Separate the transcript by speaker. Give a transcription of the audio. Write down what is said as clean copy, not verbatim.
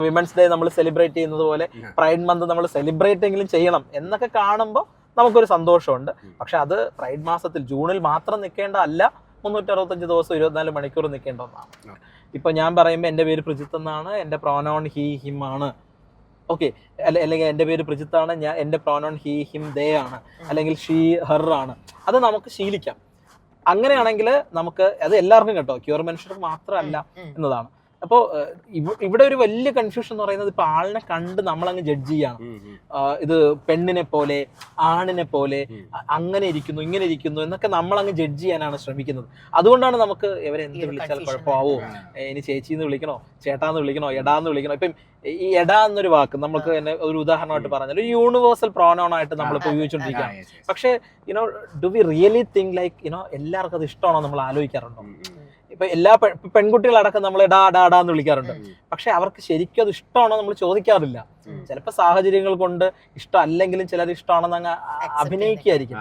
Speaker 1: Women's day നമ്മൾ celebrate ചെയ്യുന്നത് പോലെ പ്രൈഡ് മന്ത് നമ്മൾ സെലിബ്രേറ്റ് എങ്കിലും ചെയ്യണം എന്നൊക്കെ കാണുമ്പോൾ നമുക്കൊരു സന്തോഷമുണ്ട്. പക്ഷെ അത് പ്രൈഡ് മാസത്തിൽ ജൂണിൽ മാത്രം നിൽക്കേണ്ട അല്ല, 365 ദിവസം 24 മണിക്കൂർ നിൽക്കേണ്ട ഒന്നാണ്. ഇപ്പൊ ഞാൻ പറയുമ്പോൾ എൻ്റെ പേര് പ്രജിത്ത് എന്നാണ്, എൻ്റെ പ്രോനൗൺ ഹി ഹിം ആണ്, ഓക്കെ, അല്ലെങ്കിൽ എൻ്റെ പേര് പ്രജിത്താണ്, എൻ്റെ പ്രോനൗൺ ഹി ഹിം ദേ ആണ്, അല്ലെങ്കിൽ ഷീ ഹെർ ആണ്. അത് നമുക്ക് ശീലിക്കാം. അങ്ങനെയാണെങ്കിൽ നമുക്ക് അത് എല്ലാവർക്കും കേട്ടോ, ക്യൂർ മനുഷ്യർക്ക് മാത്രമല്ല എന്നതാണ്. അപ്പോൾ ഇവിടെ ഒരു വലിയ കൺഫ്യൂഷൻ എന്ന് പറയുന്നത്, ഇപ്പൊ ആളിനെ കണ്ട് നമ്മളങ്ങ് ജഡ്ജ് ചെയ്യാണ്. ഇത് പെണ്ണിനെ പോലെ ആണിനെ പോലെ അങ്ങനെ ഇരിക്കുന്നു ഇങ്ങനെ ഇരിക്കുന്നു എന്നൊക്കെ നമ്മളങ്ങ് ജഡ്ജ് ചെയ്യാനാണ് ശ്രമിക്കുന്നത്. അതുകൊണ്ടാണ് നമുക്ക് ഇവരെ എന്ത് വിളിച്ചാൽ കുഴപ്പമാവോ, ഇനി ചേച്ചിന്ന് വിളിക്കണോ, ചേട്ടാന്ന് വിളിക്കണോ, എടാന്ന് വിളിക്കണോ. ഇപ്പം ഈ എടാ എന്നൊരു വാക്ക് നമുക്ക് തന്നെ ഒരു ഉദാഹരണമായിട്ട് പറഞ്ഞാൽ ഒരു യൂണിവേഴ്സൽ പ്രോനൗൺ ആയിട്ട് നമ്മളിപ്പോൾ ഉപയോഗിച്ചുകൊണ്ടിരിക്കുകയാണ്. പക്ഷേ do we really think like എല്ലാവർക്കും അത് ഇഷ്ടമാണോ നമ്മൾ ആലോചിക്കാറുണ്ടോ? ഇപ്പൊ എല്ലാ പെൺകുട്ടികളടക്കം നമ്മൾ ഡാന്ന് വിളിക്കാറുണ്ട്. പക്ഷെ അവർക്ക് ശരിക്കും അത് ഇഷ്ടമാണോ നമ്മൾ ചോദിക്കാറില്ല. ചിലപ്പോൾ സാഹചര്യങ്ങൾ കൊണ്ട് ഇഷ്ടം അല്ലെങ്കിലും ചിലർ ഇഷ്ടമാണെന്ന് അങ്ങ് അഭിനയിക്കുകയായിരിക്കും.